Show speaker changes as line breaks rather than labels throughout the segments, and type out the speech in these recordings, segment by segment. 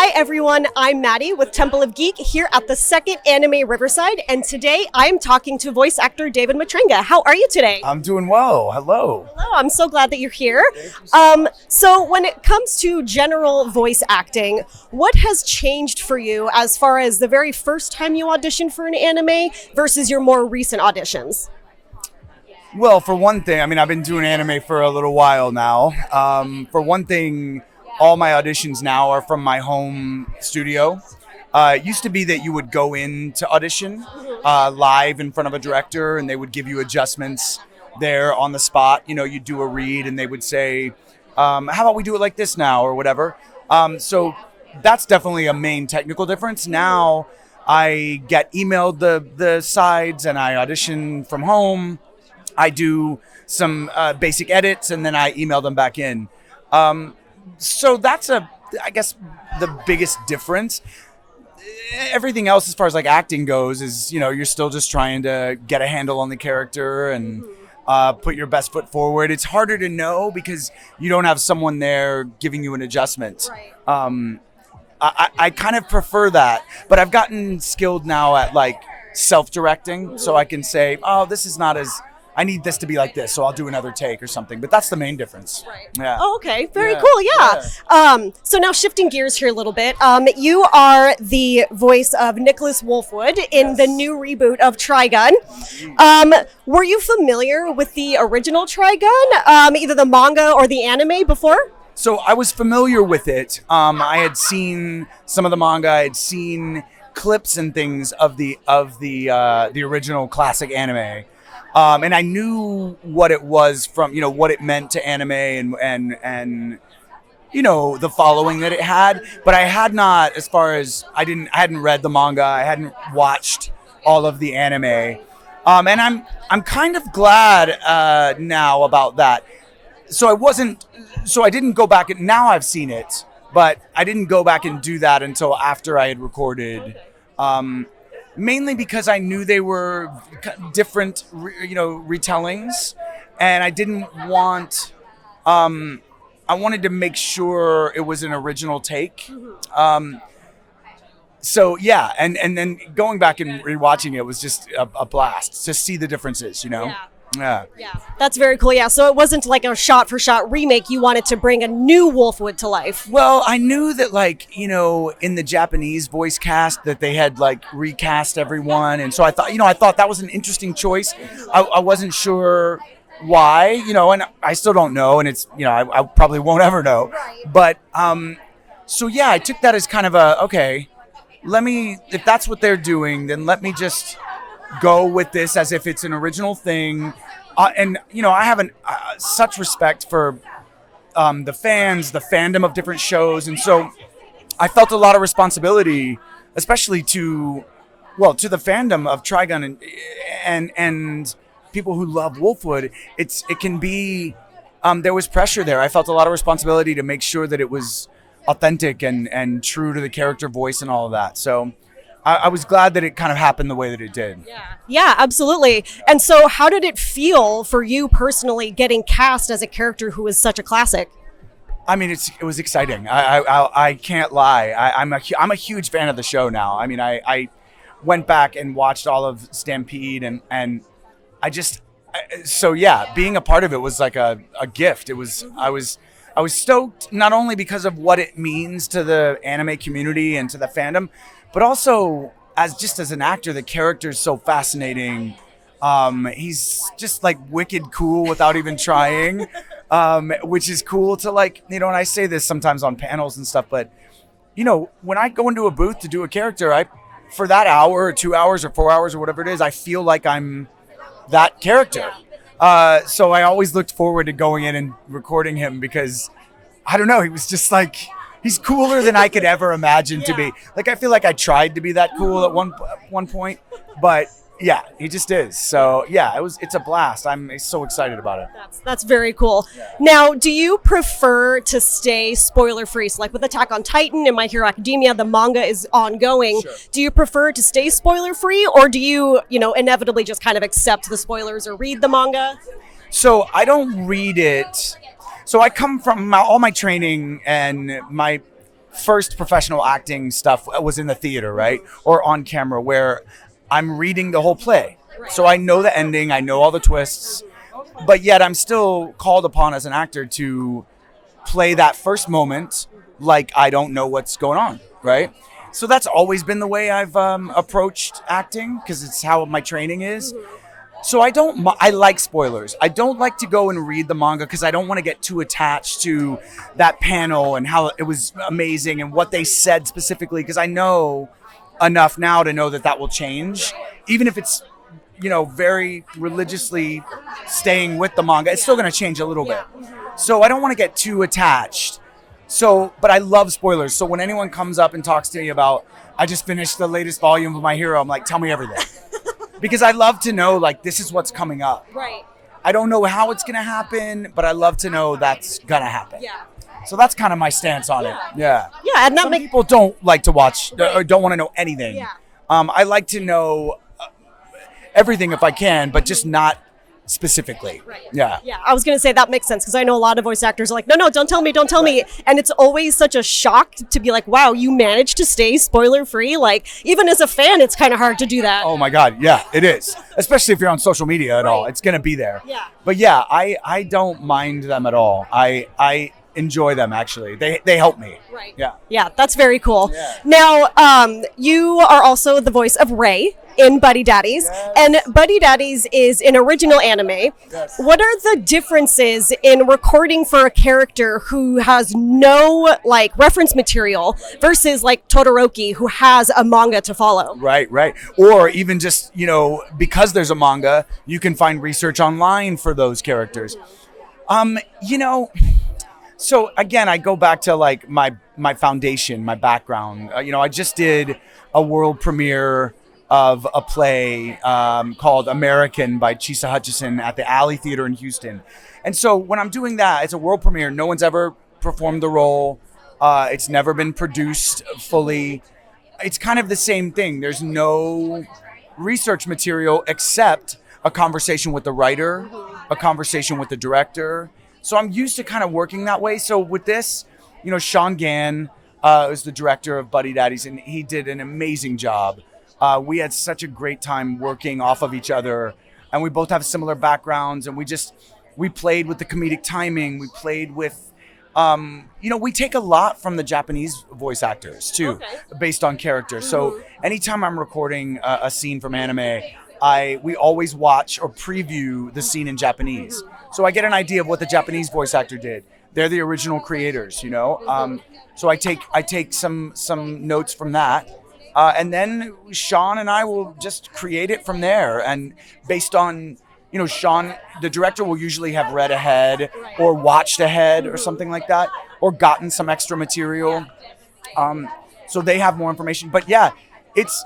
Hi everyone, I'm Maddie with Temple of Geek here at the second Anime Riverside, and today I'm talking to voice actor David Matranga. How are you today?
I'm doing well. Hello.
Hello, I'm so glad that you're here. So when it comes to general voice acting, what has changed for you as far as the very first time you auditioned for an anime versus your more recent auditions?
Well, for one thing, I've been doing anime for a little while now. For one thing, all my auditions now are from my home studio. It used to be that you would go in to audition live in front of a director, and they would give you adjustments there on the spot. You know, you'd do a read, and they would say, how about we do it like this now, or whatever. So that's definitely a main technical difference. Now I get emailed the sides, and I audition from home. I do some basic edits, and then I email them back in. So that's I guess the biggest difference. Everything else as far as like acting goes is, you know, you're still just trying to get a handle on the character and put your best foot forward. It's harder to know because you don't have someone there giving you an adjustment.
Right.
I kind of prefer that, but I've gotten skilled now at like self-directing, so I can say, oh, this is not as... I need this to be like this, so I'll do another take or something. But that's the main difference.
Right.
Yeah.
Oh, okay. Very cool. Yeah. So now shifting gears here a little bit, you are the voice of Nicholas Wolfwood in the new reboot of Trigun. Were you familiar with the original Trigun, either the manga or the anime before?
So I was familiar with it. I had seen some of the manga. I had seen clips and things of the original classic anime. And I knew what it was from, you know, what it meant to anime and you know, the following that it had. But I had not, as far as I hadn't read the manga, I hadn't watched all of the anime. And I'm kind of glad now about that. So I didn't go back and now I've seen it, but I didn't go back and do that until after I had recorded. Mainly because I knew they were different, retellings, and I didn't want. I wanted to make sure it was an original take. So yeah, and then going back and rewatching it was just a blast to see the differences. You know. Yeah.
That's very cool. Yeah. So it wasn't like a shot-for-shot remake. You wanted to bring a new Wolfwood to life.
Well, I knew that, like, you know, in the Japanese voice cast that they had like recast everyone, and so I thought that was an interesting choice. I wasn't sure why, you know, and I still don't know, and it's, you know, I probably won't ever know. But so yeah, I took that as kind of okay. If that's what they're doing, then let me just go with this as if it's an original thing. And, you know, I have such respect for the fans, the fandom of different shows. And so I felt a lot of responsibility, especially to the fandom of Trigun and people who love Wolfwood. It can be, there was pressure there. I felt a lot of responsibility to make sure that it was authentic and true to the character voice and all of that. So I was glad that it kind of happened the way that it did.
Yeah, absolutely. And so how did it feel for you personally getting cast as a character who is such a classic?
I mean, it was exciting. I can't lie. I'm a huge fan of the show now. I mean, I went back and watched all of Stampede and so yeah, being a part of it was like a gift. I was stoked, not only because of what it means to the anime community and to the fandom, but also as an actor, the character is so fascinating. He's just like wicked cool without even trying, which is cool to, like, you know, and I say this sometimes on panels and stuff, but, you know, when I go into a booth to do a character, for that hour or 2 hours or 4 hours or whatever it is, I feel like I'm that character. So I always looked forward to going in and recording him because, I don't know, he was just like... He's cooler than I could ever imagine to be. Like, I feel like I tried to be that cool at one point, but yeah, he just is. So yeah, it's a blast. I'm so excited about it.
That's very cool. Now, do you prefer to stay spoiler free? So like with Attack on Titan and My Hero Academia, the manga is ongoing.
Sure.
Do you prefer to stay spoiler free, or do you, inevitably just kind of accept the spoilers or read the manga?
So I don't read it. So I come from all my training and my first professional acting stuff was in the theater, right? Or on camera, where I'm reading the whole play. So I know the ending, I know all the twists, but yet I'm still called upon as an actor to play that first moment like I don't know what's going on, right? So that's always been the way I've approached acting, because it's how my training is. So I like spoilers. I don't like to go and read the manga because I don't want to get too attached to that panel and how it was amazing and what they said specifically, because I know enough now to know that will change. Even if it's, very religiously staying with the manga, it's still going to change a little bit. So I don't want to get too attached. So, but I love spoilers. So when anyone comes up and talks to me about, I just finished the latest volume of My Hero, I'm like, tell me everything. Because I love to know, like, this is what's coming up.
Right.
I don't know how it's going to happen, but I love to know that's going to happen.
Yeah.
So that's kind of my stance on it. Yeah.
Yeah, and
Some people don't like to watch or don't want to know anything.
Yeah.
I like to know everything if I can, but just not specifically.
Right.
Yeah.
Yeah, I was going to say that makes sense, because I know a lot of voice actors are like, no, don't tell me. And it's always such a shock to be like, wow, you managed to stay spoiler free. Like, even as a fan, it's kind of hard to do that.
Oh my God. Yeah, it is. Especially if you're on social media at all. It's going to be there.
Yeah.
But yeah, I don't mind them at all. I enjoy them, actually. They help me.
Right.
Yeah.
Yeah, that's very cool.
Yeah.
Now, you are also the voice of Rei in Buddy Daddies.
Yes.
And Buddy Daddies is an original anime.
Yes.
What are the differences in recording for a character who has no reference material versus Todoroki, who has a manga to follow?
Right. Or even just, because there's a manga, you can find research online for those characters. So again, I go back to my foundation, my background. I just did a world premiere of a play called American by Chisa Hutchison at the Alley Theater in Houston. And so when I'm doing that, it's a world premiere. No one's ever performed the role. It's never been produced fully. It's kind of the same thing. There's no research material except a conversation with the writer, a conversation with the director. So I'm used to kind of working that way. So with this, Sean Gann is the director of Buddy Daddies, and he did an amazing job. We had such a great time working off of each other, and we both have similar backgrounds, and we played with the comedic timing. We played with, we take a lot from the Japanese voice actors too, based on character. So anytime I'm recording a scene from anime, we always watch or preview the scene in Japanese. So I get an idea of what the Japanese voice actor did. They're the original creators, So I take some notes from that. And then Sean and I will just create it from there. And based on, Sean, the director will usually have read ahead or watched ahead or something like that, or gotten some extra material. So they have more information. But yeah, it's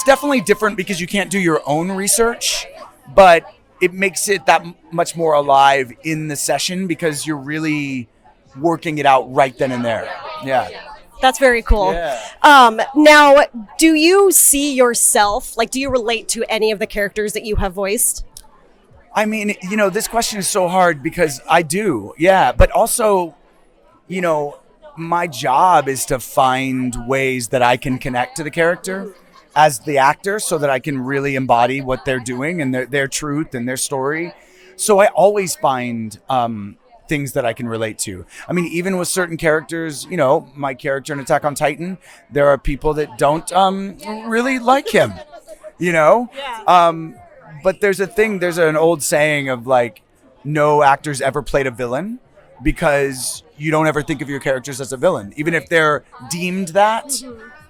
definitely different because you can't do your own research, but it makes it that much more alive in the session because you're really working it out right then and there. Yeah.
That's very cool.
Yeah.
Now, do you see yourself, do you relate to any of the characters that you have voiced?
I mean, this question is so hard because I do. Yeah. But also, my job is to find ways that I can connect to the character as the actor so that I can really embody what they're doing and their truth and their story. So I always find things that I can relate to. I mean, even with certain characters, my character in Attack on Titan, there are people that don't really like him, but there's an old saying of no actors ever played a villain because you don't ever think of your characters as a villain. Even if they're deemed that,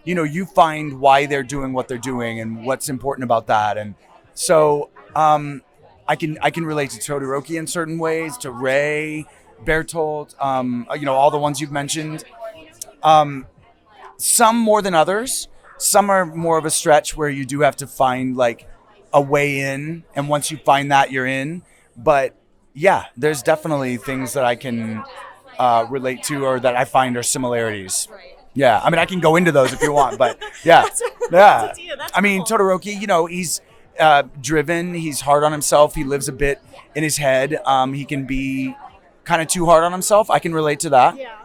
you find why they're doing what they're doing and what's important about that. And so I can relate to Todoroki in certain ways, to Rei, Bertholdt, all the ones you've mentioned. Some more than others. Some are more of a stretch where you do have to find a way in, and once you find that, you're in. But yeah, there's definitely things that I can relate to or that I find are similarities. Yeah, I mean, I can go into those if you want, but yeah,
That's
I mean,
cool.
Todoroki, he's driven. He's hard on himself. He lives a bit in his head. He can be kind of too hard on himself. I can relate to that.
Yeah.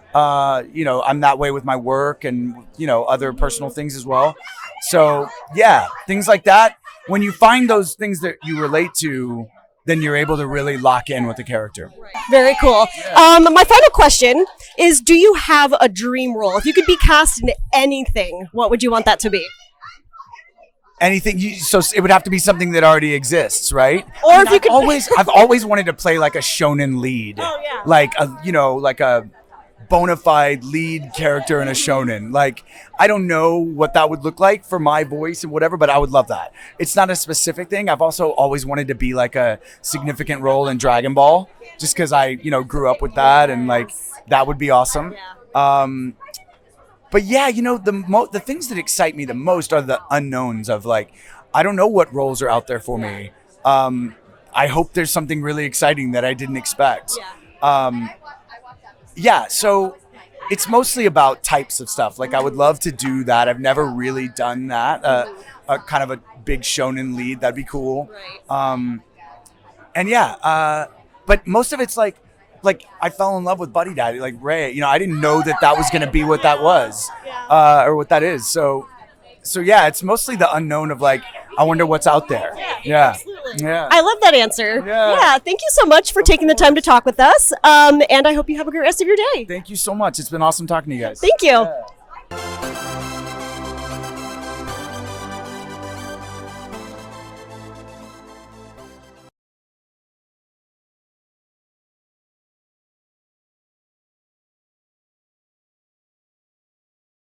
You know, I'm that way with my work and, you know, other personal things as well. So yeah, things like that. When you find those things that you relate to, then you're able to really lock in with the character.
Very cool. My final question is, do you have a dream role? If you could be cast in anything, what would you want that to be?
Anything, so it would have to be something that already exists, right?
Or if you could,
I've always wanted to play like a shonen lead, like a bona fide lead character in a shonen. Like, I don't know what that would look like for my voice and whatever, but I would love that. It's not a specific thing. I've also always wanted to be like a significant role in Dragon Ball, just because I, you know, grew up with that, and like that would be awesome. But yeah, you know, the things that excite me the most are the unknowns of, like, I don't know what roles are out there for me. I hope there's something really exciting that I didn't expect. Yeah, so it's mostly about types of stuff. Like, I would love to do that. I've never really done that. A kind of a big shonen lead, that'd be cool. And yeah, but most of it's like I fell in love with Buddy Daddy, like Rei. You know, I didn't know that was gonna be what that was, or what that is. So yeah, it's mostly the unknown of, like, I wonder what's out there. Yeah.
Absolutely.
Yeah.
I love that answer.
Yeah.
Thank you so much for taking the time to talk with us. And I hope you have a great rest of your day.
Thank you so much. It's been awesome talking to you guys.
Thank you.
Yeah.